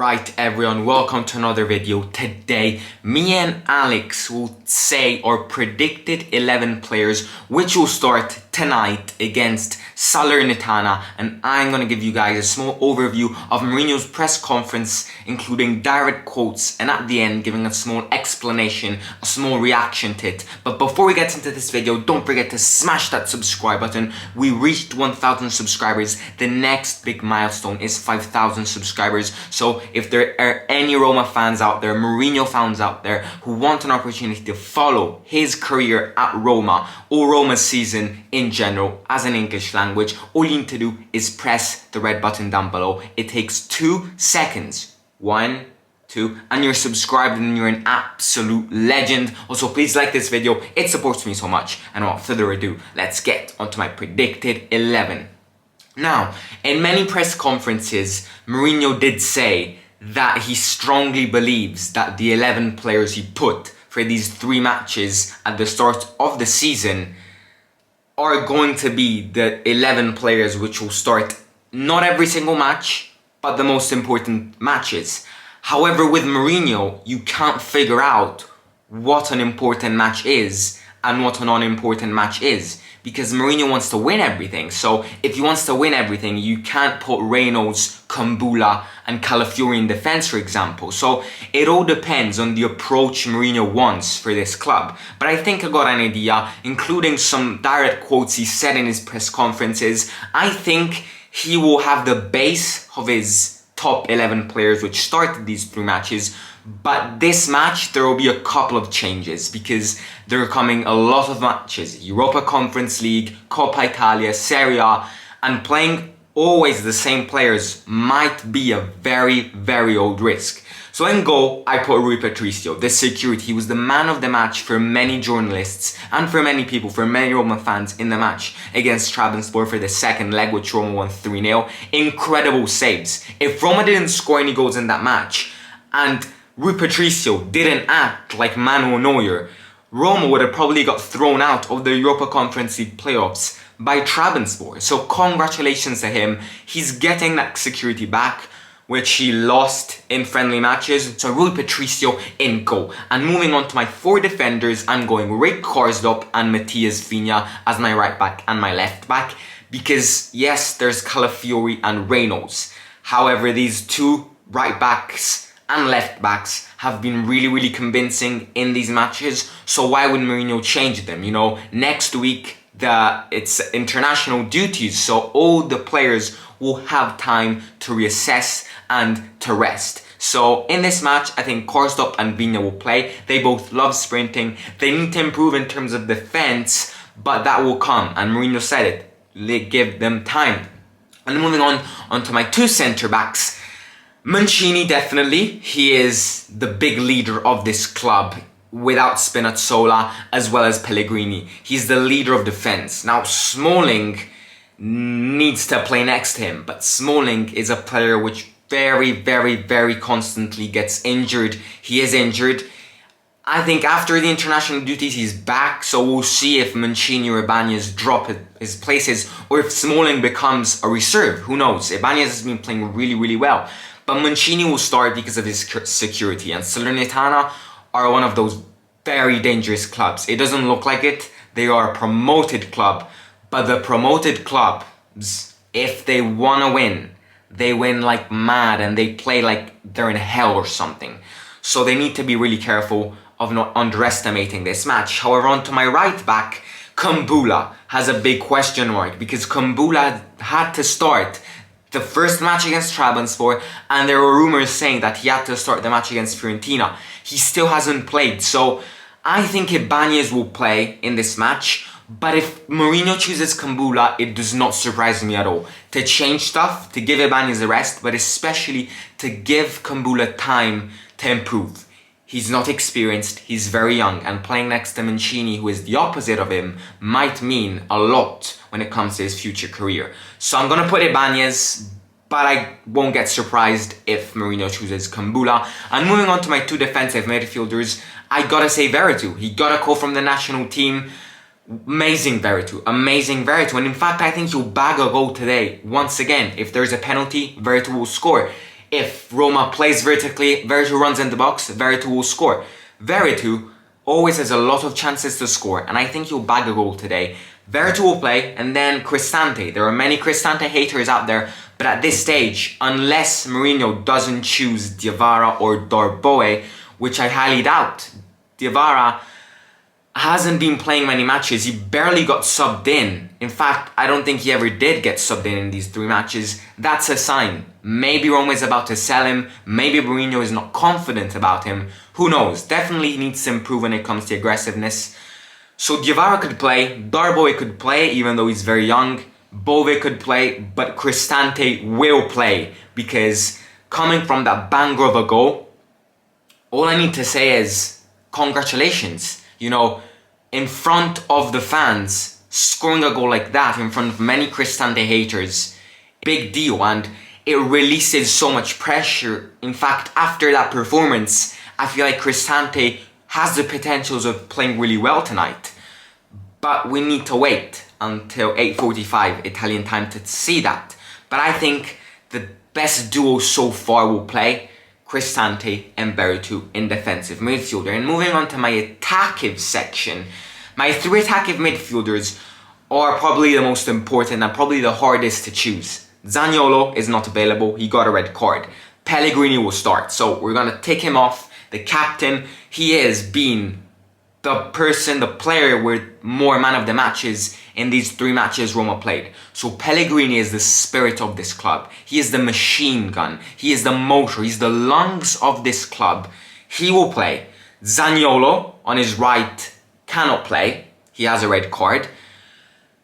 Right everyone, welcome to another video. Today, me and Alex will say our predicted 11 players which will start tonight against Salernitana, and I'm going to give you guys a small overview of Mourinho's press conference, including direct quotes, and at the end giving a small explanation, a small reaction to it. But before we get into this video, don't forget to smash that subscribe button. We reached 1,000 subscribers. The next big milestone is 5,000 subscribers. So if there are any Roma fans out there, Mourinho fans out there, who want an opportunity to follow his career at Roma or Roma's season in general as an English language, all you need to do is press the red button down below. It takes 2 seconds. 1, 2, and you're subscribed and you're an absolute legend. Also, please like this video. It supports me so much. And without further ado, let's get onto my predicted 11. Now, in many press conferences, Mourinho did say that he strongly believes that the 11 players he put for these 3 matches at the start of the season are going to be the 11 players which will start not every single match, but the most important matches. However, with Mourinho, you can't figure out what an important match is and what an unimportant match is, because Mourinho wants to win everything. So if he wants to win everything, you can't put Reynolds, Kumbula and Calafiori in defence, for example. So it all depends on the approach Mourinho wants for this club. But I think I got an idea, including some direct quotes he said in his press conferences. I think he will have the base of his top 11 players which started these 3 matches. But this match, there will be a couple of changes because there are coming a lot of matches. Europa Conference League, Coppa Italia, Serie A, and playing always the same players might be a very, very old risk. So in goal, I put Rui Patricio, the security. He was the man of the match for many journalists and for many people, for many Roma fans in the match against Trabzonspor for the second leg, which Roma won 3-0. Incredible saves. If Roma didn't score any goals in that match, and Rui Patricio didn't act like Manuel Neuer, Roma would have probably got thrown out of the Europa Conference League playoffs by Trabzonspor. So congratulations to him. He's getting that security back, which he lost in friendly matches. So Rui Patricio in goal. And moving on to my 4 defenders, I'm going Rick Karsdorp and Matthias Viña as my right back and my left back. Because yes, there's Calafiori and Reynolds. However, these 2 right backs and left backs have been really convincing in these matches. So why would Mourinho change them? You know, next week it's international duties, so all the players will have time to reassess and to rest. So in this match, I think Karsdorp and Viña will play. They both love sprinting. They need to improve in terms of defense, but that will come. And Mourinho said it. Give them time. And moving on onto my 2 centre backs. Mancini, definitely. He is the big leader of this club without Spinazzola as well as Pellegrini. He's the leader of defense. Now, Smalling needs to play next to him, but Smalling is a player which very constantly gets injured. He is injured. I think after the international duties, he's back, so we'll see if Mancini or Ibanez drop his places or if Smalling becomes a reserve. Who knows? Ibanez has been playing really well. But Mancini will start because of his security, and Salernitana are one of those very dangerous clubs. It doesn't look like it. They are a promoted club, but the promoted clubs, if they want to win, they win like mad and they play like they're in hell or something. So they need to be really careful of not underestimating this match. However, onto my right back, Kumbula has a big question mark because Kumbula had to start the first match against Trabzonspor, and there were rumours saying that he had to start the match against Fiorentina. He still hasn't played, so I think Ibanez will play in this match. But if Mourinho chooses Kumbula, it does not surprise me at all. To change stuff, to give Ibanez a rest, but especially to give Kumbula time to improve. He's not experienced, he's very young, and playing next to Mancini, who is the opposite of him, might mean a lot when it comes to his future career. So I'm going to put Ibanez, but I won't get surprised if Mourinho chooses Kumbula. And moving on to my 2 defensive midfielders, I gotta say Veretout. He got a call from the national team. Amazing Veretout. And in fact, I think he'll bag a goal today. Once again, if there's a penalty, Veretout will score. If Roma plays vertically, Veretout runs in the box, Veretout will score. Veretout always has a lot of chances to score, and I think he'll bag a goal today. Veretout will play, and then Cristante. There are many Cristante haters out there, but at this stage, unless Mourinho doesn't choose Diawara or Darboe, which I highly doubt, Diawara hasn't been playing many matches. He barely got subbed in. In fact, I don't think he ever did get subbed in these 3 matches. That's a sign. Maybe Roma is about to sell him. Maybe Mourinho is not confident about him. Who knows? Definitely needs to improve when it comes to aggressiveness. So Diawara could play. Darboe could play, even though he's very young. Bove could play, but Cristante will play, because coming from that banger of a goal, all I need to say is congratulations. You know, in front of the fans, scoring a goal like that in front of many Cristante haters, big deal, and it releases so much pressure. In fact, after that performance, I feel like Cristante has the potentials of playing really well tonight. But we need to wait until 8:45 Italian time to see that. But I think the best duo so far will play Cristante and Veretout in defensive midfielder. And moving on to my attackive section, my 3 attackive midfielders are probably the most important and probably the hardest to choose. Zaniolo is not available, he got a red card. Pellegrini will start, so we're gonna take him off. The captain, he has been the player with more man of the matches in these 3 matches Roma played. So Pellegrini is the spirit of this club. He is the machine gun. He is the motor. He's the lungs of this club. He will play. Zaniolo on his right cannot play. He has a red card.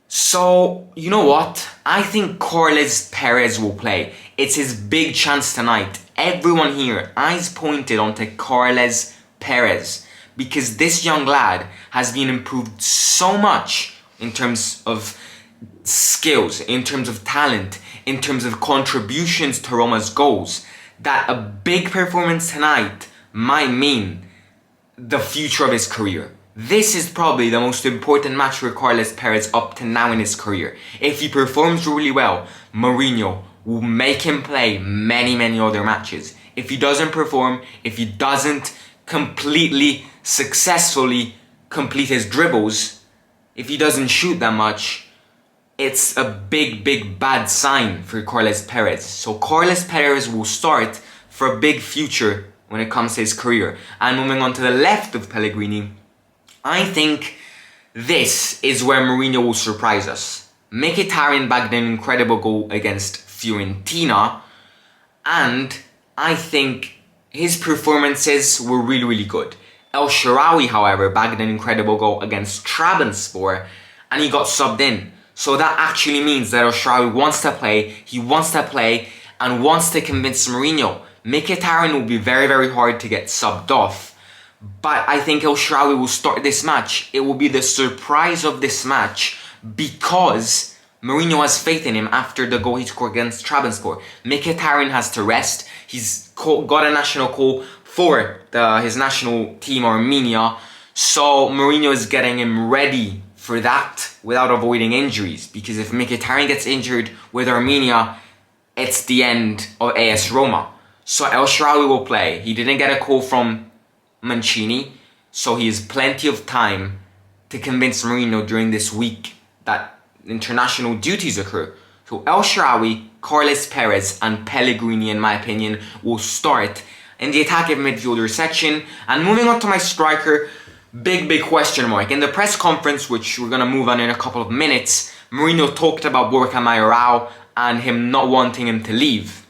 So, you know what? I think Carles Perez will play. It's his big chance tonight. Everyone here, eyes pointed onto Carles Perez, because this young lad has been improved so much in terms of skills, in terms of talent, in terms of contributions to Roma's goals, that a big performance tonight might mean the future of his career. This is probably the most important match for Carles Perez up to now in his career. If he performs really well, Mourinho will make him play many other matches. If he doesn't perform, if he doesn't completely successfully complete his dribbles, if he doesn't shoot that much, it's a big bad sign for Carles Perez. So Carles Perez will start for a big future when it comes to his career. And moving on to the left of Pellegrini, I think this is where Mourinho will surprise us. Mkhitaryan bagged an incredible goal against Fiorentina, and I think his performances were really good. El Shaarawy, however, bagged an incredible goal against Trabzonspor, and he got subbed in. So that actually means that El Shaarawy wants to play, he wants to play, and wants to convince Mourinho. Mkhitaryan will be very hard to get subbed off. But I think El Shaarawy will start this match. It will be the surprise of this match, because Mourinho has faith in him after the goal he scored against Trabzonspor. Mkhitaryan has to rest. He's got a national call for his national team, Armenia. So Mourinho is getting him ready for that without avoiding injuries. Because if Mkhitaryan gets injured with Armenia, it's the end of AS Roma. So El Shaarawy will play. He didn't get a call from Mancini, so he has plenty of time to convince Mourinho during this week that international duties occur. So El Shaarawy, Carles Perez and Pellegrini, in my opinion, will start in the attacking midfielder section. And moving on to my striker, big question mark. In the press conference, which we're going to move on in a couple of minutes, Mourinho talked about Borja Mayoral and him not wanting him to leave.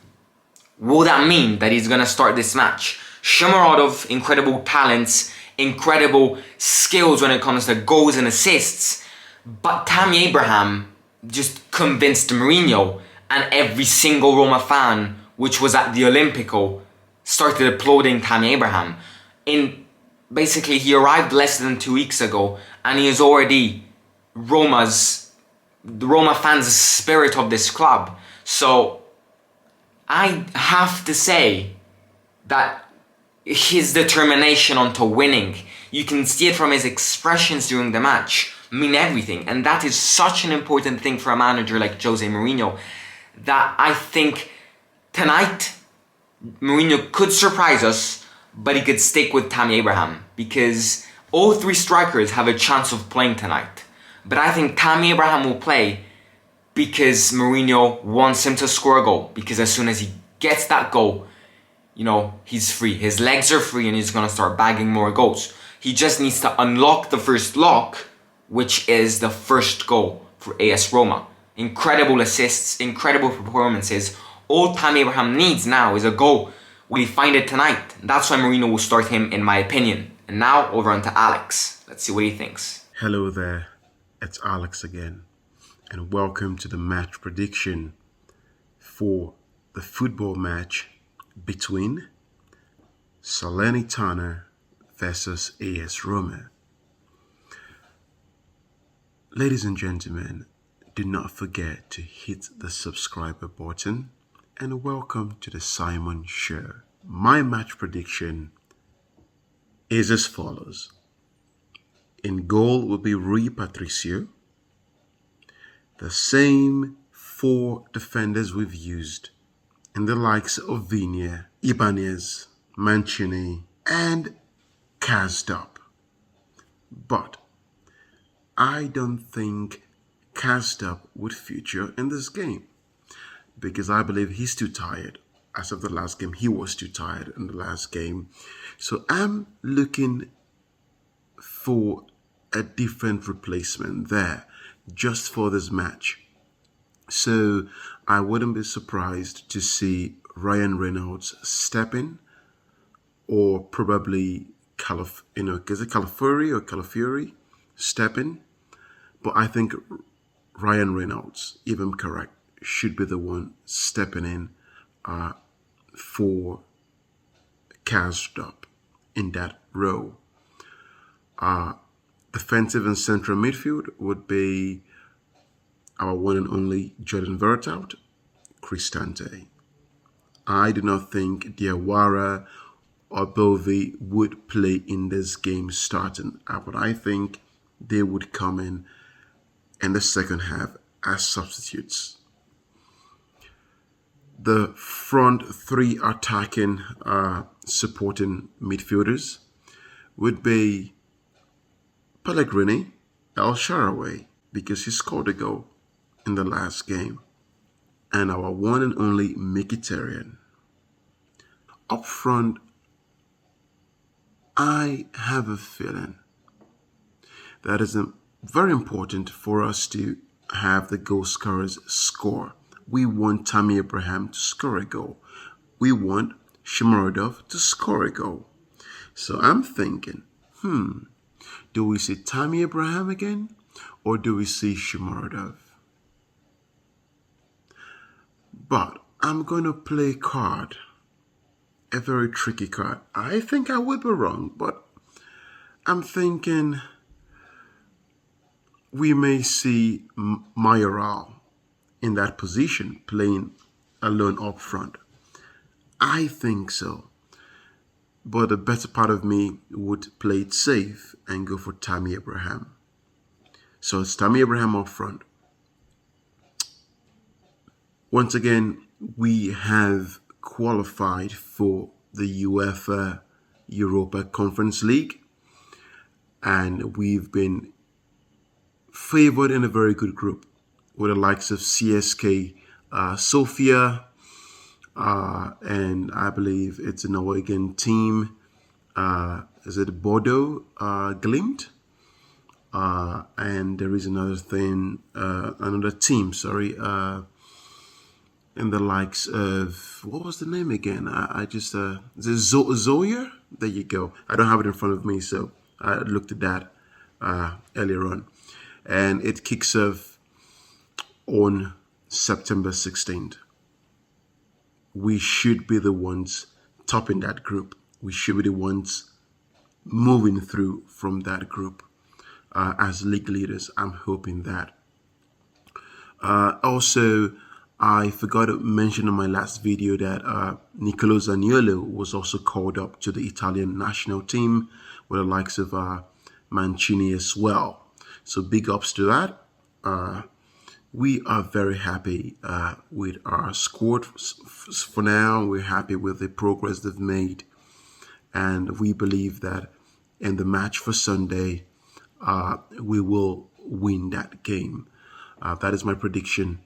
Will that mean that he's going to start this match? Shomurodov, incredible talents, incredible skills when it comes to goals and assists. But Tammy Abraham just convinced Mourinho, and every single Roma fan which was at the Olimpico started applauding Tammy Abraham. Basically, he arrived less than 2 weeks ago, and he is already the Roma fans' spirit of this club. So I have to say that his determination onto winning, you can see it from his expressions during the match, mean everything. And that is such an important thing for a manager like Josè Mourinho, that I think tonight Mourinho could surprise us, but he could stick with Tammy Abraham because all three strikers have a chance of playing tonight. But I think Tammy Abraham will play because Mourinho wants him to score a goal. Because as soon as he gets that goal, he's free. His legs are free and he's going to start bagging more goals. He just needs to unlock the first lock, which is the first goal for AS Roma. Incredible assists, incredible performances. All Tammy Abraham needs now is a goal. Will he find it tonight? That's why Mourinho will start him, in my opinion. And now over on to Alex. Let's see what he thinks. Hello there, it's Alex again, and welcome to the match prediction for the football match between Salernitana versus AS Roma. Ladies and gentlemen, do not forget to hit the subscriber button and welcome to the Simon Show. My match prediction is as follows. In goal will be Rui Patricio, the same four defenders we've used in the likes of Vinia, Ibanez, Mancini, and Kazdop. But I don't think Kazdop would feature in this game because I believe he's too tired. As of the last game, he was too tired in the last game. So I'm looking for a different replacement there just for this match. So I wouldn't be surprised to see Ryan Reynolds step in, or probably is it Calafiori or Calafiori step in? But I think Ryan Reynolds, if I'm correct, should be the one stepping in for Kazdop in that role. Defensive and central midfield would be our one and only Jordan Vertout, Cristante. I do not think Diawara or Bovey would play in this game starting, but I think they would come in the second half as substitutes. The front three attacking supporting midfielders would be Pellegrini, El Shaarawy, because he scored a goal in the last game, and our one and only Mkhitaryan. Up front, I have a feeling that is very important for us to have the goal scorers score. We want Tammy Abraham to score a goal. We want Shomurodov to score a goal. So I'm thinking, do we see Tammy Abraham again, or do we see Shomurodov? But I'm going to play a card, a very tricky card. I think I would be wrong, but I'm thinking we may see Mayoral in that position playing alone up front. I think so. But the better part of me would play it safe and go for Tammy Abraham. So it's Tammy Abraham up front. Once again, we have qualified for the UEFA Europa Conference League, and we've been favored in a very good group with the likes of CSK Sofia, and I believe it's a Norwegian team. Is it Bordeaux Glimt? And there is another team, in the likes of, what was the name again? Is it Zoya? There you go. I don't have it in front of me, so I looked at that earlier on. And it kicks off on September 16th. We should be the ones topping that group. We should be the ones moving through from that group as league leaders. I'm hoping that. Also, I forgot to mention in my last video that Nicolo Zaniolo was also called up to the Italian national team with the likes of Mancini as well. So big ups to that. We are very happy with our squad for now. We're happy with the progress they've made. And we believe that in the match for Sunday, we will win that game. That is my prediction.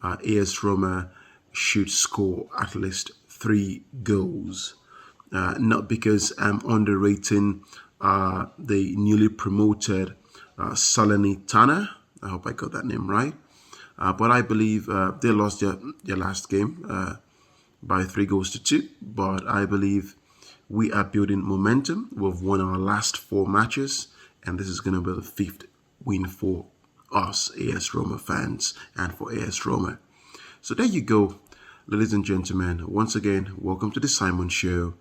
AS Roma should score at least 3 goals. Not because I'm underrating the newly promoted Salernitana. I hope I got that name right. But I believe they lost their last game by 3-2. But I believe we are building momentum. We've won our last 4 matches, and this is going to be the 5th win for us, AS Roma fans, and for AS Roma. So there you go, ladies and gentlemen. Once again, welcome to the Simon Show.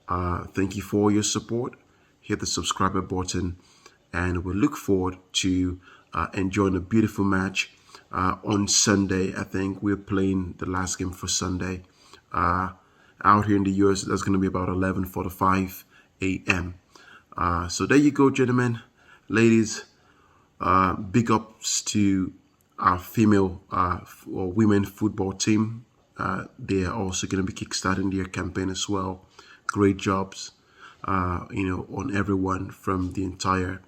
Thank you for your support. Hit the subscriber button, and we look forward to enjoying a beautiful match on Sunday. I think we're playing the last game for Sunday. Out here in the US, that's going to be about 11:45 a.m. So there you go, gentlemen, ladies. Big ups to our female or women football team. They are also going to be kickstarting their campaign as well. Great jobs, on everyone from the entire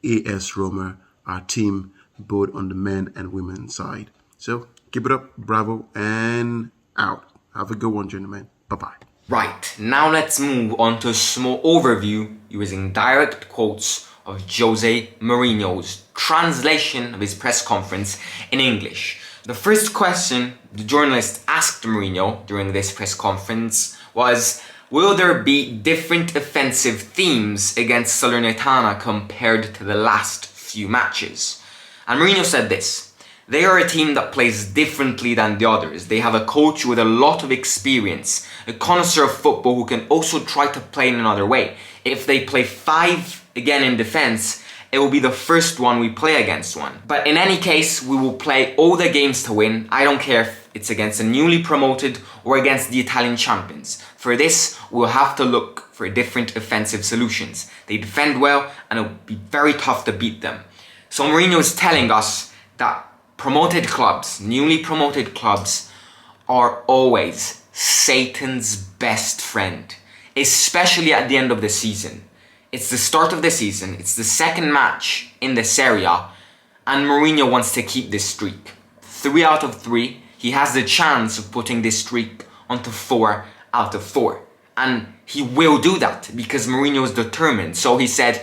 AS Roma, our team, both on the men and women side. So keep it up, bravo, and out. Have a good one, gentlemen. Bye-bye. Right, now let's move on to a small overview using direct quotes of Josè Mourinho's translation of his press conference in English. The first question the journalist asked Mourinho during this press conference was, will there be different offensive themes against Salernitana compared to the last few matches? And Mourinho said this: they are a team that plays differently than the others. They have a coach with a lot of experience, a connoisseur of football who can also try to play in another way. If they play 5 again in defense, it will be the first one we play against one. But in any case, we will play all the games to win. I don't care if it's against a newly promoted or against the Italian champions. For this, we'll have to look for different offensive solutions. They defend well, and it will be very tough to beat them. So Mourinho is telling us that promoted clubs, newly promoted clubs, are always Satan's best friend, especially at the end of the season. It's the start of the season, it's the second match in the Serie A, and Mourinho wants to keep this streak. 3 out of 3, he has the chance of putting this streak onto 4 out of 4. And he will do that because Mourinho is determined. So he said,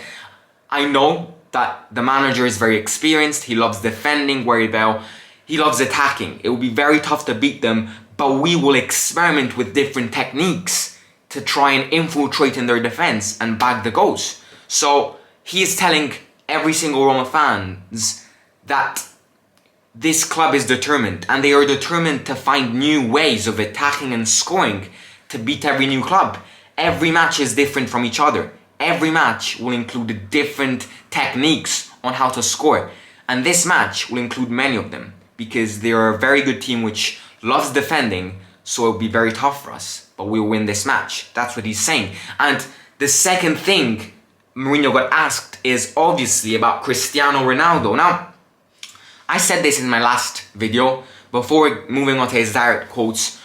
I know that the manager is very experienced, he loves defending very well, he loves attacking. It will be very tough to beat them, but we will experiment with different techniques to try and infiltrate in their defense and bag the goals. So he is telling every single Roma fans that this club is determined, and they are determined to find new ways of attacking and scoring to beat every new club. Every match is different from each other. Every match will include different techniques on how to score. And this match will include many of them because they are a very good team which loves defending, so it'll be very tough for us. But we'll win this match. That's what he's saying. And the second thing Mourinho got asked is obviously about Cristiano Ronaldo. Now, I said this in my last video. Before moving on to his direct quotes,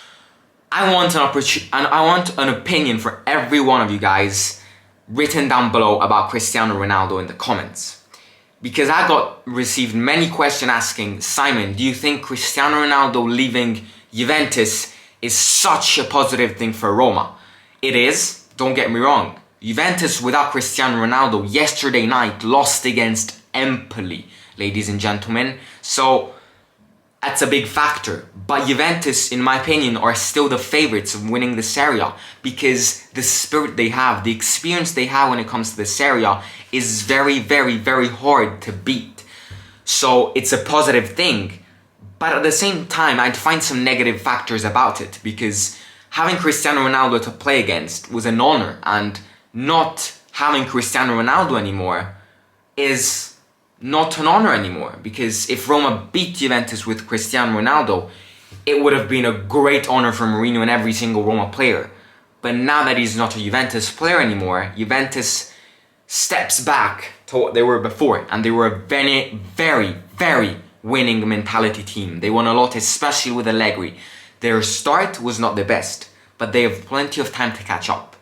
I want an opinion for every one of you guys written down below about Cristiano Ronaldo in the comments. Because I received many questions asking, Simon, do you think Cristiano Ronaldo leaving Juventus is such a positive thing for Roma? It is, don't get me wrong. Juventus without Cristiano Ronaldo yesterday night lost against Empoli, ladies and gentlemen. So that's a big factor. But Juventus, in my opinion, are still the favourites of winning the Serie A because the spirit they have, the experience they have when it comes to the Serie A is very, very, very hard to beat. So it's a positive thing. But at the same time, I'd find some negative factors about it because having Cristiano Ronaldo to play against was an honour, and not having Cristiano Ronaldo anymore is not an honour anymore, because if Roma beat Juventus with Cristiano Ronaldo, it would have been a great honour for Mourinho and every single Roma player. But now that he's not a Juventus player anymore, Juventus steps back to what they were before, and they were a very, very, very winning mentality team. They won a lot, especially with Allegri. Their start was not the best, but they have plenty of time to catch up.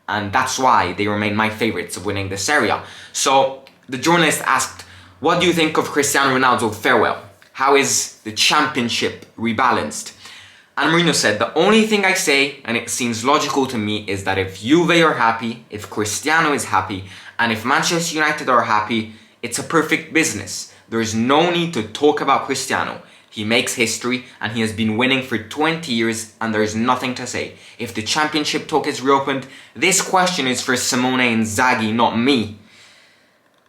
And that's why they remain my favourites of winning the Serie A. So the journalist asked, what do you think of Cristiano Ronaldo's farewell? How is the championship rebalanced? And Mourinho said, the only thing I say, and it seems logical to me, is that if Juve are happy, if Cristiano is happy, and if Manchester United are happy, it's a perfect business. There's no need to talk about Cristiano. He makes history and he has been winning for 20 years and there's nothing to say. If the championship talk is reopened, this question is for Simone Inzaghi, not me.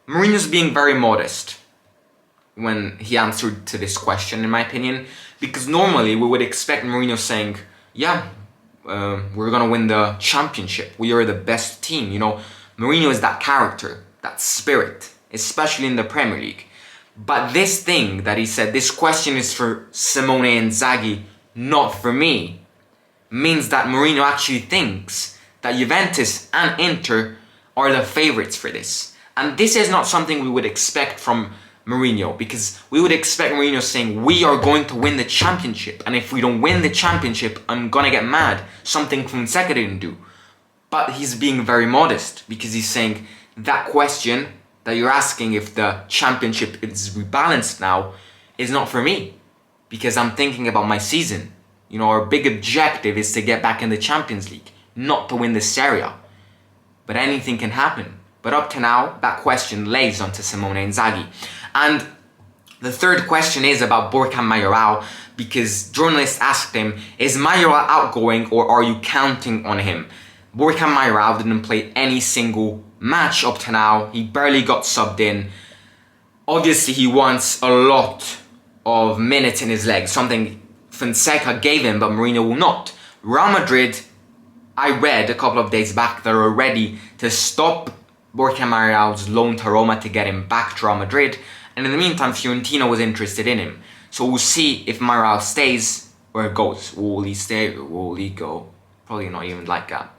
Mourinho's being very modest when he answered to this question, in my opinion, because normally we would expect Mourinho saying, yeah, we're gonna win the championship. We are the best team. You know, Mourinho is that character, that spirit, especially in the Premier League. But this thing that he said, this question is for Simone Inzaghi, not for me, means that Mourinho actually thinks that Juventus and Inter are the favourites for this. And this is not something we would expect from Mourinho, because we would expect Mourinho saying, we are going to win the championship, and if we don't win the championship, I'm gonna get mad. Something Fonseca didn't do. But he's being very modest, because he's saying, that question that you're asking if the championship is rebalanced now is not for me, because I'm thinking about my season. You know, our big objective is to get back in the Champions League, not to win the Serie A. But anything can happen. But up to now, that question lays onto Simone Inzaghi. And the third question is about Borja Mayoral, because journalists asked him, is Mayoral outgoing or are you counting on him? Borja Mayoral didn't play any single match up to now. He barely got subbed in. Obviously, he wants a lot of minutes in his legs, something Fonseca gave him, but Mourinho will not. Real Madrid, I read a couple of days back, they're ready to stop Borja Mayoral's loan to Roma to get him back to Real Madrid. And in the meantime, Fiorentina was interested in him. So we'll see if Mayoral stays or goes. Will he stay or will he go? Probably not even like that.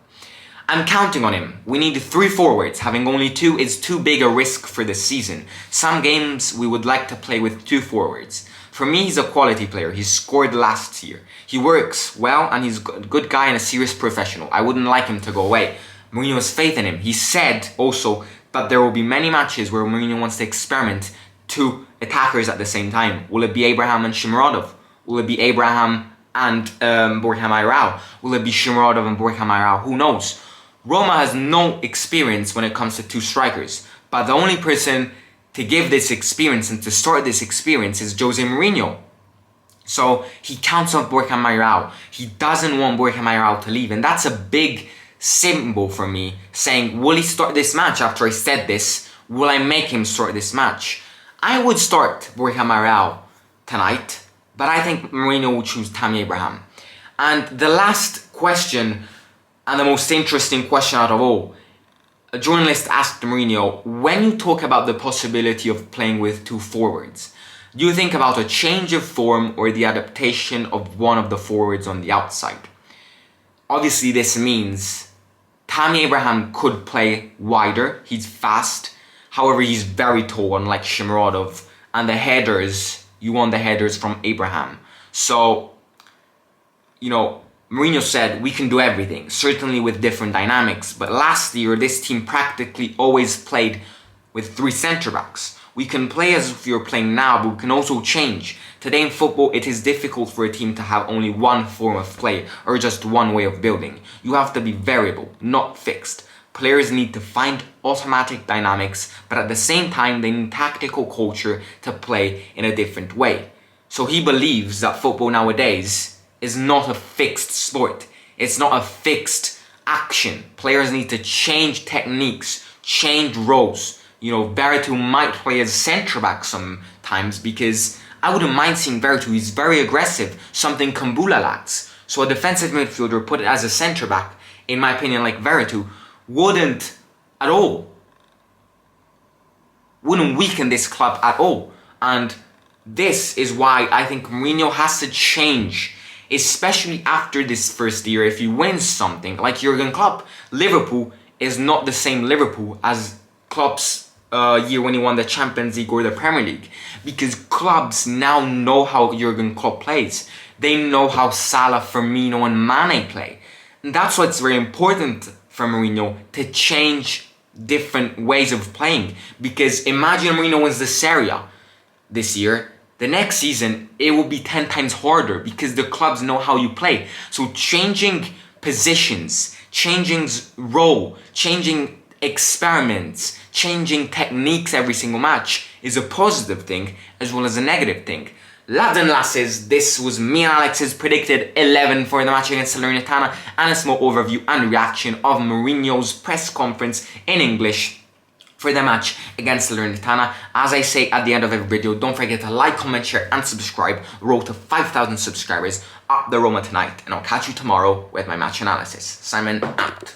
I'm counting on him. We need 3 forwards. Having only 2 is too big a risk for this season. Some games we would like to play with 2 forwards. For me, he's a quality player. He scored last year. He works well and he's a good guy and a serious professional. I wouldn't like him to go away. Mourinho has faith in him. He said also that there will be many matches where Mourinho wants to experiment 2 attackers at the same time. Will it be Abraham and Shomurodov? Will it be Abraham and Borja Mayoral? Will it be Shomurodov and Borja Mayoral? Who knows? Roma has no experience when it comes to 2 strikers, but the only person to give this experience and to start this experience is Josè Mourinho. So he counts on Borja Mayoral. He doesn't want Borja Mayoral to leave, and that's a big symbol for me, saying, will he start this match after I said this? Will I make him start this match? I would start Borja Mayoral tonight, but I think Mourinho will choose Tammy Abraham. And the last question, and the most interesting question out of all, a journalist asked Mourinho, when you talk about the possibility of playing with 2 forwards, do you think about a change of form or the adaptation of one of the forwards on the outside? Obviously, this means Tammy Abraham could play wider. He's fast. However, he's very tall, unlike Shomurodov. And the headers, you want the headers from Abraham. So, you know, Mourinho said, we can do everything, certainly with different dynamics. But last year, this team practically always played with 3 centre-backs. We can play as if you're playing now, but we can also change. Today in football, it is difficult for a team to have only one form of play or just one way of building. You have to be variable, not fixed. Players need to find automatic dynamics, but at the same time, they need tactical culture to play in a different way. So he believes that football nowadays is not a fixed sport. It's not a fixed action. Players need to change techniques, change roles. You know, Veretout might play as centre-back sometimes because I wouldn't mind seeing Veretout. He's very aggressive, something Kumbula lacks. So a defensive midfielder put it as a centre-back, in my opinion, like Veretout, wouldn't weaken this club at all. And this is why I think Mourinho has to change, especially after this first year. If he wins something, like Jurgen Klopp, Liverpool is not the same Liverpool as Klopp's year when he won the Champions League or the Premier League, because clubs now know how Jurgen Klopp plays. They know how Salah, Firmino and Mane play. And that's why it's very important for Mourinho to change different ways of playing. Because imagine Mourinho wins the Serie A this year. The next season, it will be 10 times harder because the clubs know how you play. So changing positions, changing role, changing experiments, changing techniques every single match is a positive thing as well as a negative thing. Lads and lasses, this was me and Alex's predicted 11 for the match against Salernitana and a small overview and reaction of Mourinho's press conference in English for the match against Salernitana. As I say at the end of every video, don't forget to like, comment, share and subscribe. Road to 5,000 subscribers. Up the Roma tonight, and I'll catch you tomorrow with my match analysis. Simon out.